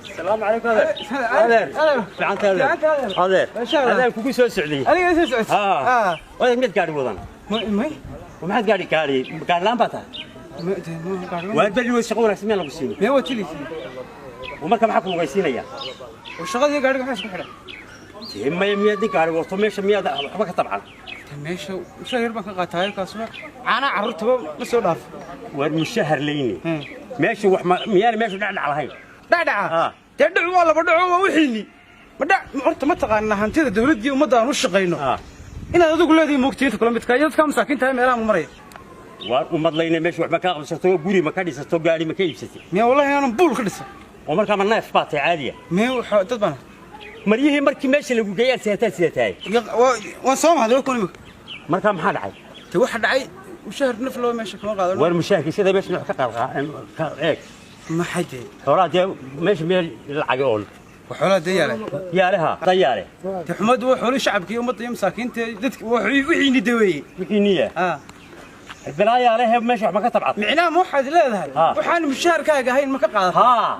السلام عليكم هذا فعنت هذا كوكو سو سعودي انا سو سعودي وين مد قاعد وضن ما وما حد قاعد لامباتا وبل وشغل رسمي لو سين ما هو تلي وما معكم وغيسينيا وشغل قاعد ما اسمح له ما يمدي قاعد وصو ماشي مياد waxba ka tabcan meesha shayr baan ka qaatay kaasna ana carruurtaba ma soo dhaaf war mushahar leeyni meesha wax miyaan meesha dhacdhac lahayn dhacdhaca dadhu waa laba dhaco waa wixii ma dhac horta ma taqaan hantida dawladda ummadda aan u shaqeyno inaad adigu leedahay moogtiinta kula midka iyo dadka masaakiinta meelaha maray war ummad leeyni meesha wax ma ka qabsato guri ma ka dhisato gaari ma ka iibsatay miya wallahi aanan buul ka dhisan oo marka ma neef baatay caadiya miya dad bana mariyihii markii meesha lagu geeyay siyaataay waan soo mahad ku nimid marka maxaa dhacay te waxa dhacay mushahar naf loo meesha kama qaadan war mushahar sida meesha wax ka qaad eeg ma xajay xoolaha meesha meel lacag oo xoolaha diyaale yaalaha diyaale te xumad waa xoolo shacabkii ummadda iyo masaakiinta dadka wixii ni daweeyay wixii niya البلايا عليها ماشي ما كتبعت معناه مو حد لا وحان مشاركه هاي ما كقاده ها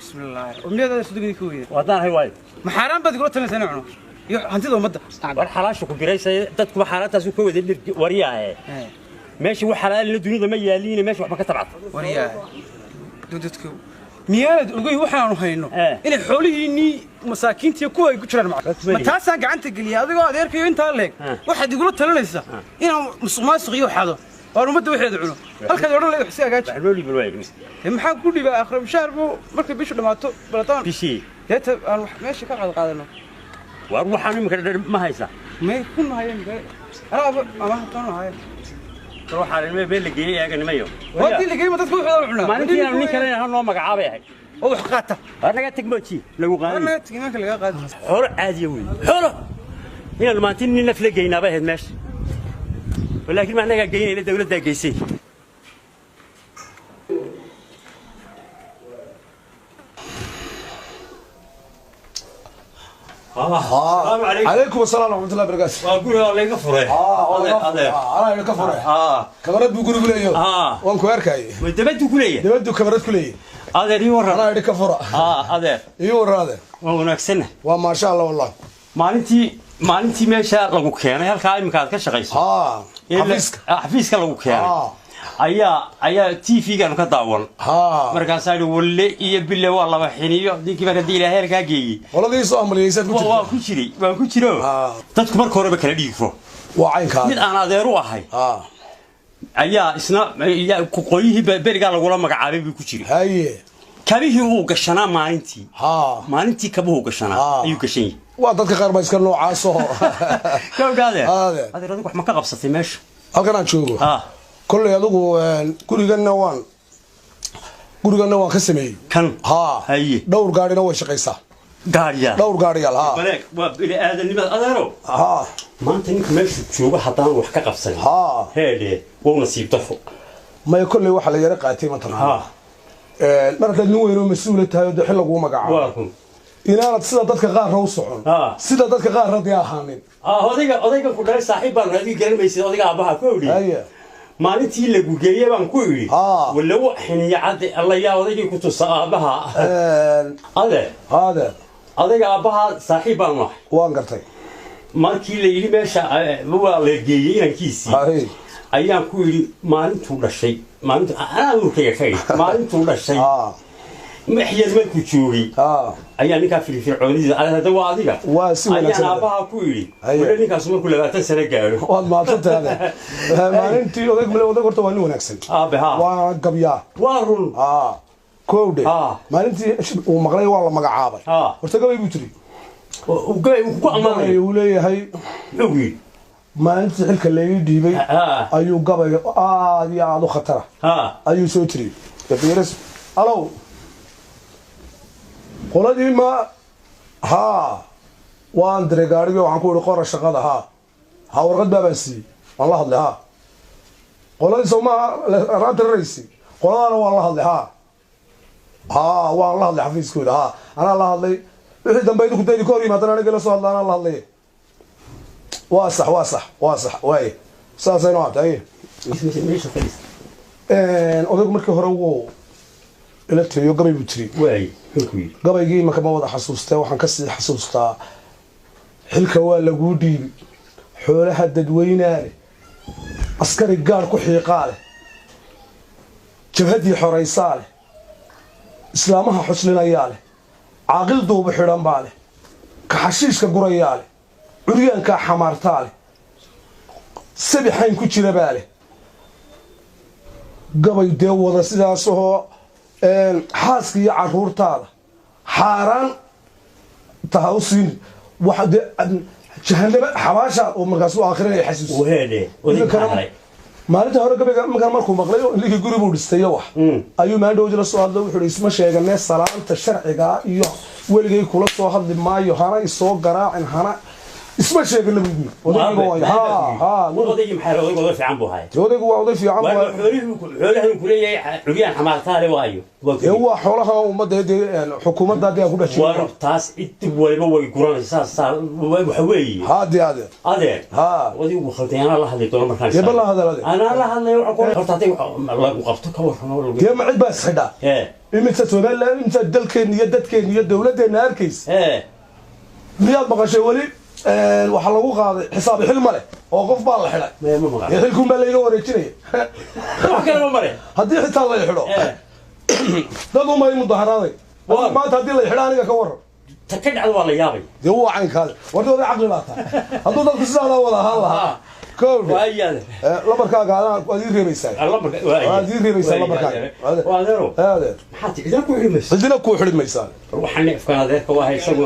بسم الله ومنيدا صدقني كويده wadaan hay way ما حرام بد قلت لنا سنعنا يو هانتيده umada war xalaashu ku bireysay dadku xaaladaas ku wada wariyaaye meeshii wax xalaal la dunida ma yaaliin meeshii wax ma ka tabcad wariyaaye dadku miyaad ogay waxaanu hayno inay xoolihiini masaakiintii ku ay ku jiraan ma taasa gacanta galiya adigoo adeerkayo inta leeg waxaad igula talinaysa inaan musuqmaasuqiyo xado oo umada waxeeda cuno halka oran leeyahay xisiga gaaj rooli balwaay maxaa ku dhibaa aakhir bishaar buu markay bishu dhamaato balataan bishii deeta aan wax meesha ka qaadano war waxaan imika ma haysa ma ku mahayeen araab ama toon haay waxaan ilmo beel geeyay ayaga nimayo wadii lageey ma dadku wuxuu cunaa maalintii nin kale aan noo magacaabay ahay oo wax qaata anaga tagmoji lagu qaadi anaga tagmaanka laga qaadi xoro caadi weey xoro inaan maantiin nin nafle geynaba ahayd meesha ولكن ما أنا جايين إلى دولة داقيسي عليكم السلام ورحمة الله وبركاته. أقول الله يغفره. أنا يغفره. كبرت بقول كليه. وانكو أركاي. دبدو كليه. دبدو كبرت كليه. هذا يورا. أنا يغفره. هذا. يورا هذا. وهناك سنة. وما شاء الله والله. maalintii meesha lagu keenay halka imika aad ka shaqayso xafiiska lagu keenay ayaa TV-gan ka daawan markaas ay walle iyo bille waa laba xiniyo dinkii marka ilaahay ka geeyay waladii soo amaliyay waa ku jiro dadku marka hore kala dhiigro waa caynka mid aan adeer u ahay ayaa isna ku qoyihii beriga lagu la magacaabay ku jiray haye kabihii uu gashanaa maalintii kabuhu gashanaa ayuu gashay waa dadka qaar ba iska noocaas oo gawdade adigu wax ma ka qabsatay meesha halkan aan joogo kulli adigu gurigana waan ka sameeyay kan haye dhowr gaarina way shaqaysaa dhowr gaariyaal baleek waa bili aadanimada adeero maanta ninka meesha jooga hadaan wax ka qabsan heede waa nasiib dafo ma kulli waxa la yara qaatay ma taqaan marka nin weyn oo mas'uul tahay oo xil lagu magacaabo inaanad sida dadka qaar u socon sida dadka qaar radii ahaanin odayga ku dhalay saaxiib baan raadin garanaysid odayga aabaha ku yiri maalintii lagu geeyay baan ku yiri wala wax xiniya cad Allah yaa odaygii ku tusa aabaha odayga aabaha saaxiib baan waan gartay markii la yiri meesha waa la geeyay inankiisii ayaan ku yiri maalintuu dhashay maalintuu dhashay محيز مالكو تشوغي أيام نكا في الفرعونية على هذا واضية أيام أباها كويري ولا نكا سمر كل 30 سنة قالوا والله ما أنت هذا ما أنت وذاك من وذاك قلت وانو نكسن بها وقبيا وارون كودي ما أنت ومغلي والله مقعابي ورتقبي بيتري وقبي وقامي يقولي هاي نوي ما أنت حلك اللي يديبي أيو قبي يا عدو خطرة أيو سوتري كثيرس ألو qoladii ma waan diray gaariga waxaan ku qora shaqada warqad baabaasi waan la hadlay qoladii Soomaa raad raysi qoladana waan la hadlay waan la hadlay xafiiskooda ana la hadlay wixii dambe ku daydi koor yimaadana aniga la soo hadlaana la hadlay waa sax waay saasayno hadday odaygu markii hore wuu ila tiriyo gabay buu tiri gabaygii marka ma wada xasuustay waxaan ka sii xasuustaa xilka waa lagu dhiibi xoolaha dadweynaha askari gaar ku xiiqaa leh jabhadii xoreysaa leh islaamaha xuslinayaa leh caaqil duuba xidhan baa leh ka xashiishka gurayaa leh curyaankaa xamaartaa leh sabixayn ku jira baa leh gabay dee wada sidaasoo xaaska iyo caruurtaada xaaraan taha u siin jahanaba xabaashaa oo markaas u aakhirinaya xasuus maalinta hore gabayga markaan markuu maqlay ninkii guri buu dhistayo wax ayuu maandhowdi la soo hadlay wuxuu isma sheeganee salaanta sharciga iyo weligay kula soo hadli maayo hana isoo garaacin hana isma sheegana buu odaygu waa oday fiican waa xoolaha ummadda xukuumadda hadii aan ku dhex jiro taas inta waliba way guranaysaa waxa weeye adeer odaygu khaldayana la hadlay doona markaan la hadlay ana la hadlay horta haday lagu qabto ka warramo dee ma cid baa isxidha iminta Soomaaliland inta dalkeena iyo dadkeena iyo dawladeena arkays miyaad maqashay wali waxa lagu qaaday xisaab xilma leh oo qof baa la xidhay xilkun baa layga wareejinaya wax kale ma mare haddii xitaa la xidho dad uma mudaharaaday maanta haddii la xidho aniga ka waran ta ka dhacdo waa la yaabay dee waa caynkaada wardooda caqli laata hadduu dadku sidaa wada ahaan lahaa كول وايد لبركاga ana waad ii reebaysaa waad ii reebaysaa labarkaaga waadero hada maxaad idin ku xidhimaysaa idin ku xidhimaysaa waxaan ifkaan adeerka waa haysan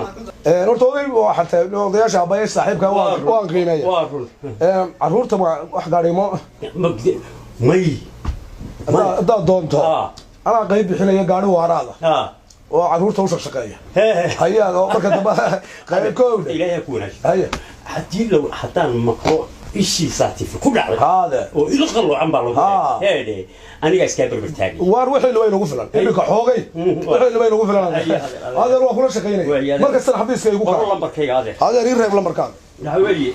horta oday waxa taa odayaasha abay saaxiibka waan qiimeeyay caruurta wax gaarimo may da doonto ana qayb bixinaya gaari waaraada oo caruurta u shaqeeya hayaa marka daba qayb kood ilaahay ku wanaag haya hadii law hataan maqro ishii saatiif ku dhacday hada oo ila qallo aan baa lagu heeday aniga iska barbartaagay waar wixii loo inagu filan imika xoogay wixii loo inagu filan hada waa kula shaqeynay marka san xafiiska igu qoro lambarkayga hada ii reeb lambarkaaga dhaweeye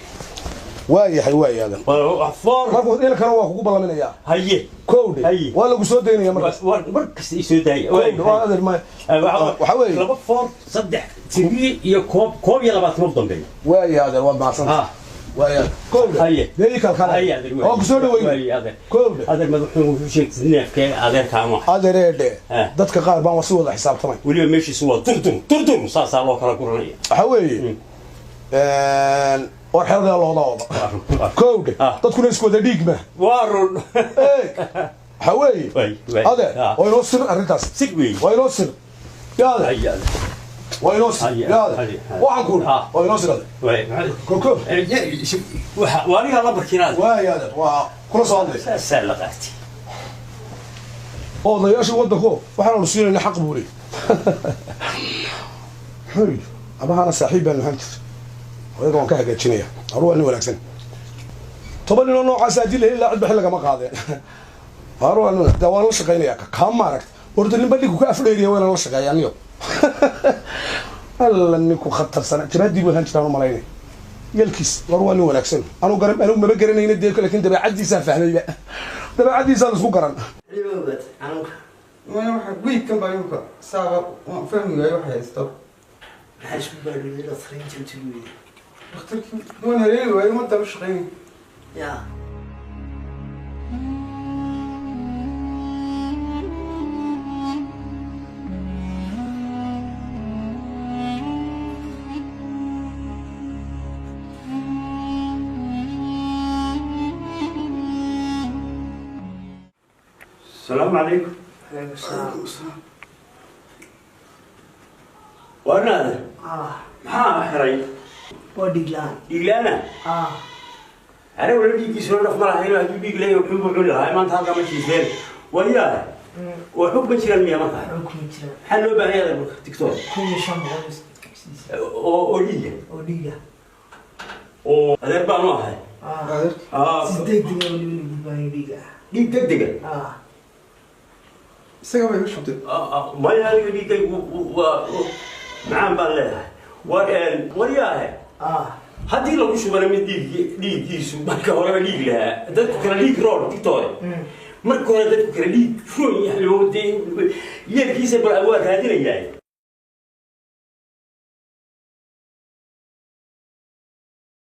waayahay hada marka ila kana waa kugu balaminaya haye koowde waa lagu soo deynaya markas ii soo daayay waxa weeye laba foor saddex tibi iyo koob iyo 20 dambe waayahay waa maasan ويا كوب هي ذيك الخلايا او كسودو وي كوب هذا مدحون في شيء نيفك adeer kaamo adeerede dadka qaar baan wasi wada xisaabtamay waliba meeshii soo turdum saasa loo kala guranaya waxa weeye war xirada loo wada koob dadku isku wada dhiigma waarun waxa weeye adeer oo inoo sir arintaas sigwi waa inoo sir yaada وينوصل يلا وعنكون وينوصل كوكو وانيها لبركينات ويا هذا وكل صوت سلقتي او ضياش ودكو waxaan u siinay xaq buuri xuri aba ana saaxiib aan hanti wada waan ka hagaajinaya aru aan wanaagsan toban ino nooc asaajil ilaa cid bixin laga ma qaadeen aru aan dawaan la shaqeynaya ka maaragt ordo nin badhigu ka afdheeriyo waan la shaqeeyaniyo alla ninku khatar sana jabadii waxaan jiraan malaynay yelkis warwani wanaagsan anu garan anu ma garanayna deeyo laakiin dabeecadiisa fahmayba dabeecadiisa la isku garan waxa weekkan baa saaba fahmiyo waxa haysto حاش بالي لا تخرين تلوي اختك دون هليل وهي ما تبش غيني يا السلام عليكم. عليكم السلام. وانا ما حري وديلان ديلانا انا ولدي كيسو نخمر هنا هجيب لي وحب علا هاي ما انت هذا ماشي زين وياه وحب مشي المية ما حكم ترى حلو بقى هذا دكتور كل شهر غمس اوليا هذا بقى ما هاي سديك دي اللي بيبان ديجا دقيقة isaga way shubtay ما يعني دقيقة معان بالله ورياه هذه لو شو بنا من ديك يسوع ما كهرباء ديك لها ده كنا ديك رول دكتور marka hore dadku kala dhiig fuun yahay loo deen yeelkiisa bal awood raadinayay